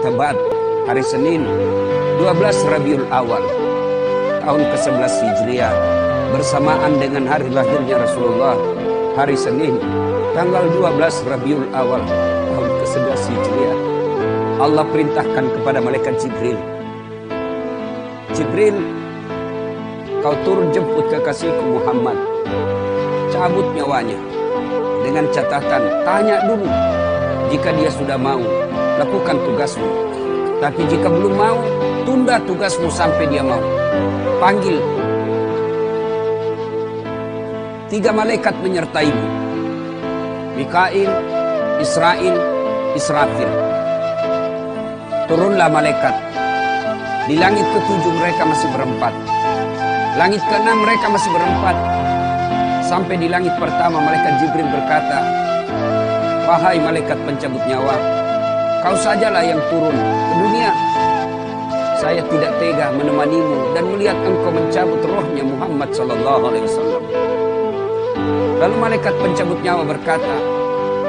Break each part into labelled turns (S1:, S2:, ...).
S1: Tebat hari Senin 12 Rabiul Awal tahun ke-11 Hijriah bersamaan dengan hari lahirnya Rasulullah. Hari Senin tanggal 12 Rabiul Awal tahun ke-11 Hijriah, Allah perintahkan kepada malaikat Jibril, Jibril, kau turun jemput kekasihku Muhammad, cabut nyawanya. Dengan catatan, tanya dulu, jika dia sudah mau, lakukan tugasmu. Tapi jika belum mau, tunda tugasmu sampai dia mau. Panggil 3 malaikat menyertaimu, Mikail, Israil, Israfil. Turunlah malaikat. Di langit ke-7 mereka masih berempat. Langit ke-6 mereka masih berempat. Sampai di langit pertama malaikat Jibril berkata, wahai malaikat pencabut nyawa, kau sajalah yang turun ke dunia. Saya tidak tega menemanimu dan melihat engkau mencabut rohnya Muhammad SAW. Lalu malaikat pencabut nyawa berkata,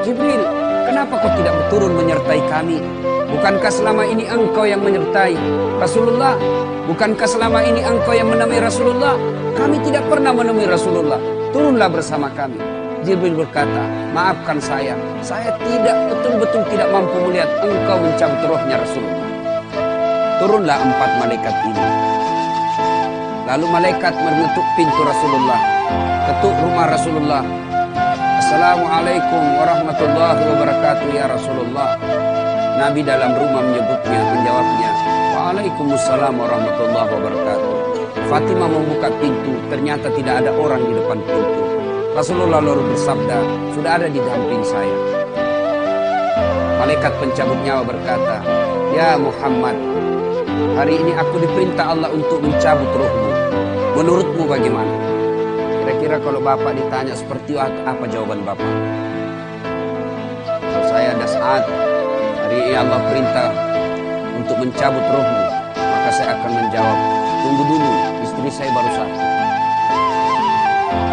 S1: Jibril, kenapa kau tidak turun menyertai kami? Bukankah selama ini engkau yang menyertai Rasulullah? Bukankah selama ini engkau yang menemui Rasulullah? Kami tidak pernah menemui Rasulullah. Turunlah bersama kami. Jibril berkata, maafkan saya tidak betul-betul tidak mampu melihat engkau mencabut rohnya Rasulullah. Turunlah 4 malaikat ini. Lalu malaikat mengetuk pintu Rasulullah, ketuk rumah Rasulullah. Assalamualaikum warahmatullahi wabarakatuh ya Rasulullah. Nabi dalam rumah menjawabnya, waalaikumsalam warahmatullahi wabarakatuh. Fatimah membuka pintu, ternyata tidak ada orang di depan pintu. Rasulullah lalu bersabda, sudah ada di damping saya. Malaikat pencabut nyawa berkata, ya Muhammad, hari ini aku diperintah Allah untuk mencabut rohmu. Menurutmu bagaimana? Kira-kira kalau Bapak ditanya seperti apa jawaban Bapak? Kalau saya ada saat hari ini Allah perintah untuk mencabut rohmu, maka saya akan menjawab, tunggu dulu, istri saya baru satu.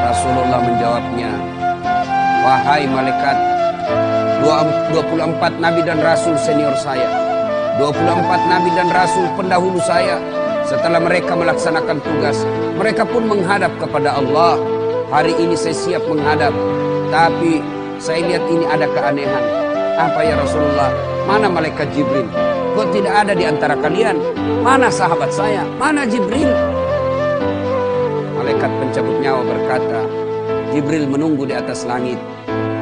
S1: Rasulullah menjawabnya, wahai malaikat, 24 nabi dan rasul senior saya, 24 nabi dan rasul pendahulu saya, setelah mereka melaksanakan tugas, mereka pun menghadap kepada Allah. Hari ini saya siap menghadap, tapi saya lihat ini ada keanehan. Apa ya Rasulullah? Mana malaikat Jibril? Kok tidak ada di antara kalian? Mana sahabat saya? Mana Jibril? Malaikat pencabut nyawa berkata, Jibril menunggu di atas langit.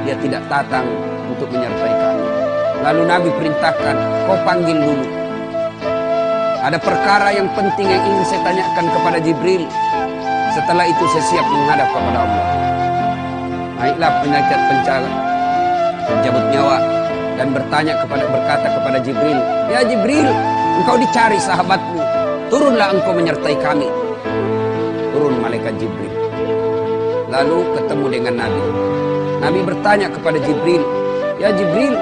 S1: Dia tidak datang untuk menyertai kami. Lalu Nabi perintahkan, kau panggil dulu. Ada perkara yang penting yang ingin saya tanyakan kepada Jibril. Setelah itu saya siap menghadap kepada Allah. Naiklah malaikat pencabut nyawa dan berkata kepada Jibril, ya Jibril, engkau dicari sahabatmu, turunlah engkau menyertai kami. Turun malaikat Jibril. Lalu ketemu dengan Nabi. Nabi bertanya kepada Jibril, ya Jibril,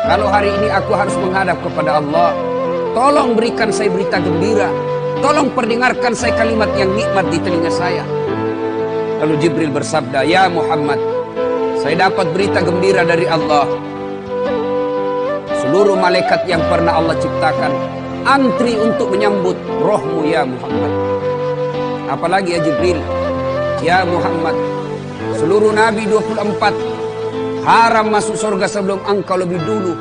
S1: kalau hari ini aku harus menghadap kepada Allah, tolong berikan saya berita gembira. Tolong perdengarkan saya kalimat yang nikmat di telinga saya. Lalu Jibril bersabda, ya Muhammad, saya dapat berita gembira dari Allah. Seluruh malaikat yang pernah Allah ciptakan antri untuk menyambut rohmu ya Muhammad. Apalagi ya Jibril, ya Muhammad, seluruh nabi 24 haram masuk surga sebelum engkau lebih dulu.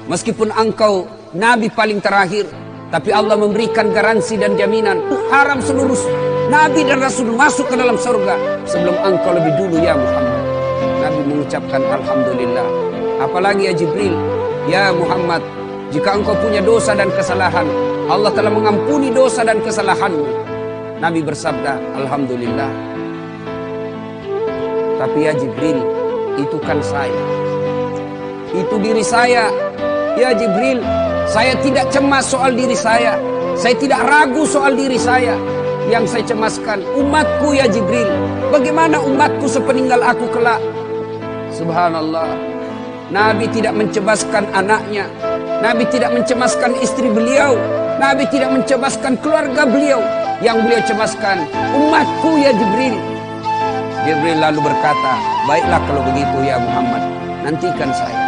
S1: Meskipun engkau nabi paling terakhir, tapi Allah memberikan garansi dan jaminan haram seluruh nabi dan rasul masuk ke dalam surga sebelum engkau lebih dulu ya Muhammad. Nabi mengucapkan alhamdulillah. Apalagi ya Jibril, ya Muhammad, jika engkau punya dosa dan kesalahan, Allah telah mengampuni dosa dan kesalahanmu. Nabi bersabda, alhamdulillah. Tapi ya Jibril, itu kan saya, itu diri saya. Ya Jibril, saya tidak cemas soal diri saya. Saya tidak ragu soal diri saya. Yang saya cemaskan umatku ya Jibril. Bagaimana umatku sepeninggal aku kelak? Subhanallah. Nabi tidak mencemaskan anaknya. Nabi tidak mencemaskan istri beliau. Nabi tidak mencemaskan keluarga beliau. Yang beliau cemaskan umatku ya Jibril. Jibril lalu berkata, baiklah kalau begitu ya Muhammad, nantikan saya.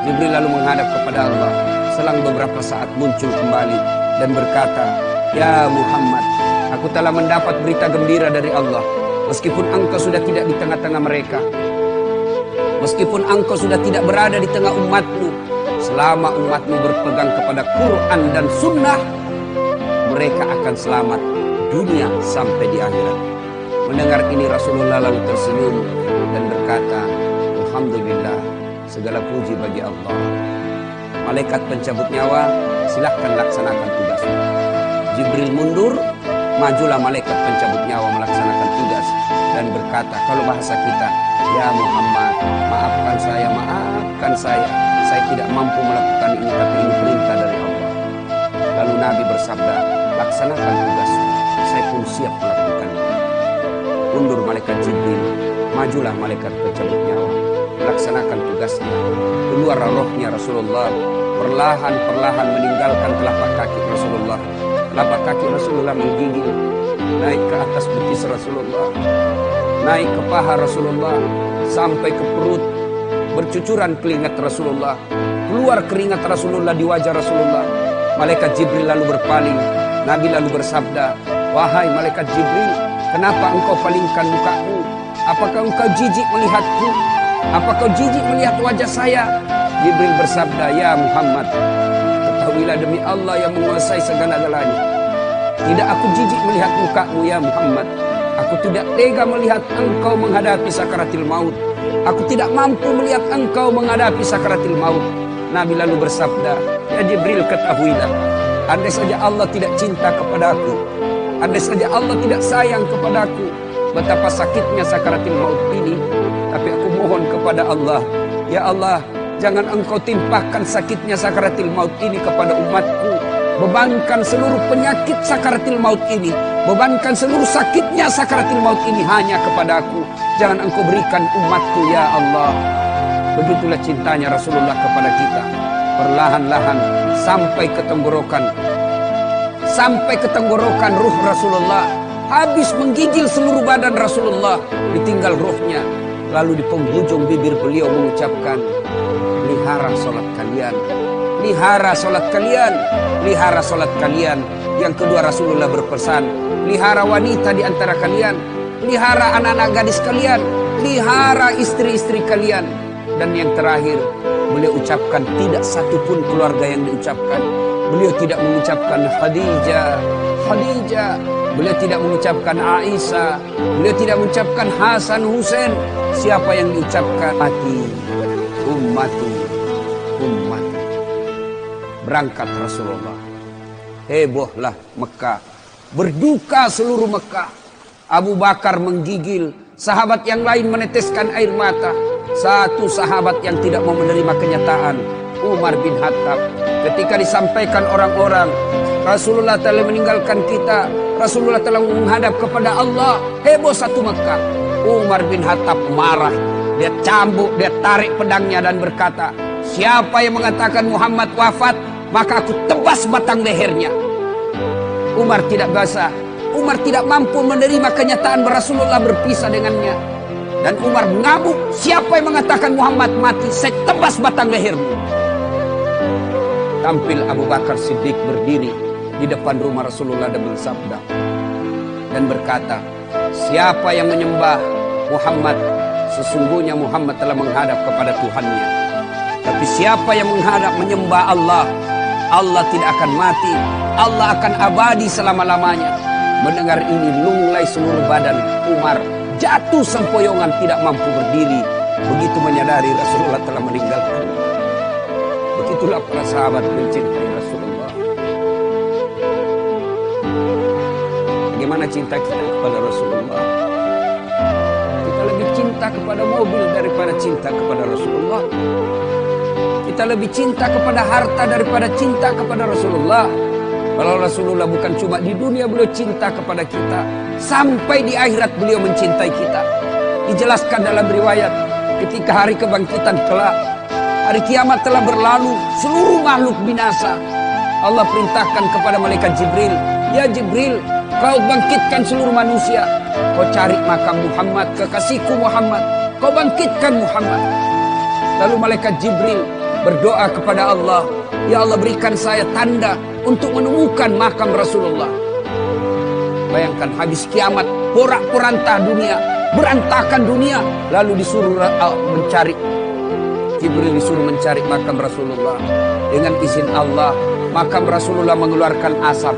S1: Jibril lalu menghadap kepada Allah. Selang beberapa saat muncul kembali dan berkata, "Ya Muhammad, aku telah mendapat berita gembira dari Allah. Meskipun engkau sudah tidak di tengah-tengah mereka, meskipun engkau sudah tidak berada di tengah umatmu, selama umatmu berpegang kepada Quran dan Sunnah, mereka akan selamat dunia sampai di akhirat." Mendengar ini Rasulullah lalu tersenyum dan berkata, "Alhamdulillah, segala puji bagi Allah. Malaikat pencabut nyawa, silahkan laksanakan tugasmu." Jibril mundur, majulah malaikat pencabut nyawa melaksanakan tugas dan berkata, kalau bahasa kita, "Ya Muhammad, maafkan saya tidak mampu melakukan ini, tapi ini perintah dari Allah." Lalu Nabi bersabda, "Laksanakan tugasmu, saya pun siap melakukannya." Mundur malaikat Jibril, majulah malaikat pencabut nyawa melaksanakan tugasnya. Keluar rohnya Rasulullah, perlahan-perlahan meninggalkan telapak kaki Rasulullah. Telapak kaki Rasulullah menggigil, naik ke atas betis Rasulullah, naik ke paha Rasulullah, sampai ke perut. Bercucuran keringat Rasulullah, keluar keringat Rasulullah di wajah Rasulullah. Malaikat Jibril lalu berpaling. Nabi lalu bersabda, "Wahai malaikat Jibril, kenapa engkau palingkan mukamu? Apakah engkau jijik melihatku? Apakah kau jijik melihat wajah saya?" Jibril bersabda, "Ya Muhammad, ketahuilah demi Allah yang menguasai segala-galanya, tidak aku jijik melihat mukamu ya Muhammad. Aku tidak tega melihat engkau menghadapi sakaratil maut. Aku tidak mampu melihat engkau menghadapi sakaratil maut." Nabi lalu bersabda, "Ya Jibril, ketahuilah, andai saja Allah tidak cinta kepadaku, andai saja Allah tidak sayang kepadaku, betapa sakitnya sakaratil maut ini. Tapi aku mohon kepada Allah, ya Allah, jangan engkau timpahkan sakitnya sakaratil maut ini kepada umatku. Bebankan seluruh penyakit sakaratil maut ini, bebankan seluruh sakitnya sakaratil maut ini hanya kepadaku. Jangan engkau berikan umatku ya Allah." Begitulah cintanya Rasulullah kepada kita. Perlahan-lahan sampai ke tenggorokan ruh Rasulullah. Habis menggigil seluruh badan Rasulullah, ditinggal ruhnya. Lalu di penghujung bibir beliau mengucapkan, "Pelihara sholat kalian, pelihara sholat kalian, pelihara sholat kalian." Yang kedua Rasulullah berpesan, pelihara wanita di antara kalian, pelihara anak-anak gadis kalian, pelihara istri-istri kalian. Dan yang terakhir, beliau ucapkan, tidak satupun keluarga yang diucapkan. Beliau tidak mengucapkan Khadijah, Khadijah. Beliau tidak mengucapkan Aisyah. Beliau tidak mengucapkan Hasan, Husain. Siapa yang diucapkan? Mati, ummati, ummati. Berangkat Rasulullah. Hebohlah Mekah. Berduka seluruh Mekah. Abu Bakar menggigil. Sahabat yang lain meneteskan air mata. Satu sahabat yang tidak mau menerima kenyataan, Umar bin Khattab. Ketika disampaikan orang-orang, Rasulullah telah meninggalkan kita, Rasulullah telah menghadap kepada Allah, heboh satu Mekah. Umar bin Khattab marah. Dia cambuk, dia tarik pedangnya dan berkata, "Siapa yang mengatakan Muhammad wafat, maka aku tebas batang lehernya." Umar tidak basah. Umar tidak mampu menerima kenyataan Rasulullah berpisah dengannya. Dan Umar mengamuk, "Siapa yang mengatakan Muhammad mati, saya tebas batang lehermu." Tampil Abu Bakar Siddiq berdiri di depan rumah Rasulullah dan bersabda dan berkata, "Siapa yang menyembah Muhammad, sesungguhnya Muhammad telah menghadap kepada Tuhannya. Tapi siapa yang menghadap menyembah Allah, Allah tidak akan mati, Allah akan abadi selama-lamanya." Mendengar ini lunglai seluruh badan Umar, jatuh sempoyongan tidak mampu berdiri. Begitu menyadari Rasulullah telah meninggalkan. Begitulah para sahabat mencintai Rasulullah. Bagaimana cinta kita kepada Rasulullah? Kita lebih cinta kepada mobil daripada cinta kepada Rasulullah. Kita lebih cinta kepada harta daripada cinta kepada Rasulullah. Kalau Rasulullah bukan cuma di dunia beliau cinta kepada kita, sampai di akhirat beliau mencintai kita. Dijelaskan dalam riwayat, ketika hari kebangkitan kelak, hari kiamat telah berlalu, seluruh makhluk binasa. Allah perintahkan kepada malaikat Jibril, "Ya Jibril, kau bangkitkan seluruh manusia. Kau cari makam Muhammad, kekasihku Muhammad. Kau bangkitkan Muhammad." Lalu malaikat Jibril berdoa kepada Allah, Ya Allah, berikan saya tanda untuk menemukan makam Rasulullah. Bayangkan habis kiamat, porak-poranda dunia, berantakan dunia, lalu disuruh mencari. Jibril disuruh mencari makam Rasulullah. Dengan izin Allah, makam Rasulullah mengeluarkan asap.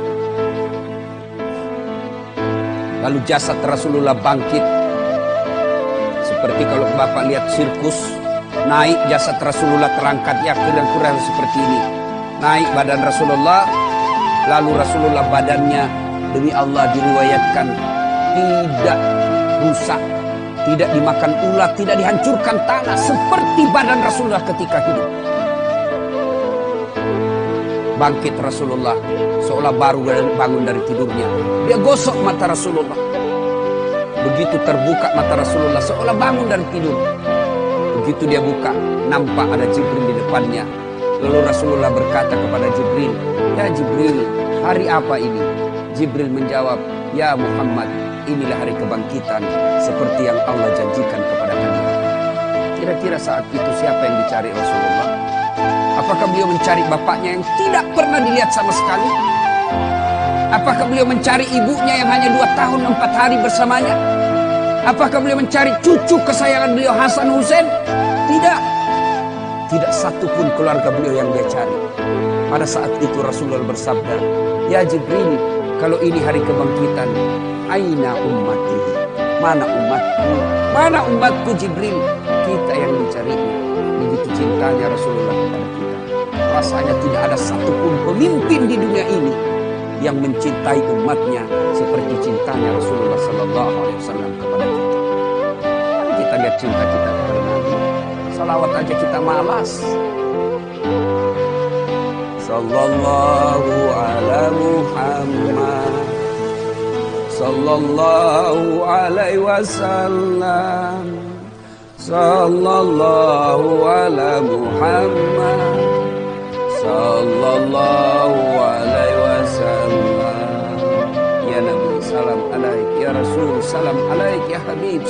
S1: Lalu jasad Rasulullah bangkit. Seperti kalau Bapak lihat sirkus, naik jasad Rasulullah terangkat, ya kira-kira seperti ini. Naik badan Rasulullah, lalu Rasulullah badannya demi Allah diriwayatkan tidak rusak, tidak dimakan ulat, tidak dihancurkan tanah, seperti badan Rasulullah ketika hidup. Bangkit Rasulullah seolah baru bangun dari tidurnya. Dia gosok mata Rasulullah. Begitu terbuka mata Rasulullah seolah bangun dari tidur. Begitu dia buka, nampak ada Jibril di depannya. Lalu Rasulullah berkata kepada Jibril, "Ya Jibril, hari apa ini?" Jibril menjawab, "Ya Muhammad, inilah hari kebangkitan seperti yang Allah janjikan kepada kalian." Kira-kira saat itu siapa yang dicari Rasulullah? Apakah beliau mencari bapaknya yang tidak pernah dilihat sama sekali? Apakah beliau mencari ibunya yang hanya 2 tahun 4 hari bersamanya? Apakah beliau mencari cucu kesayangan beliau Hasan Hussein? Tidak. Tidak satu pun keluarga beliau yang dia cari. Pada saat itu Rasulullah bersabda, "Ya Jibril, kalau ini hari kebangkitan, aina ummati? Mana umatku? Mana umatku Jibril?" Kita yang mencarinya. Begitu cintanya Rasulullah kepada kita. Rasanya tidak ada satupun pemimpin di dunia ini yang mencintai umatnya seperti cintanya Rasulullah Sallallahu Alaihi Wasallam kepada kita. Mari kita lihat cinta kita kepada Nabi. Salawat aja kita malas. Sallallahu ala Muhammad, Sallallahu alaihi wasallam, Sallallahu ala Muhammad, Sallallahu alaihi wasallam. Ya Nabi, salam alaik. Ya Rasul, salam alaik. Ya Habib.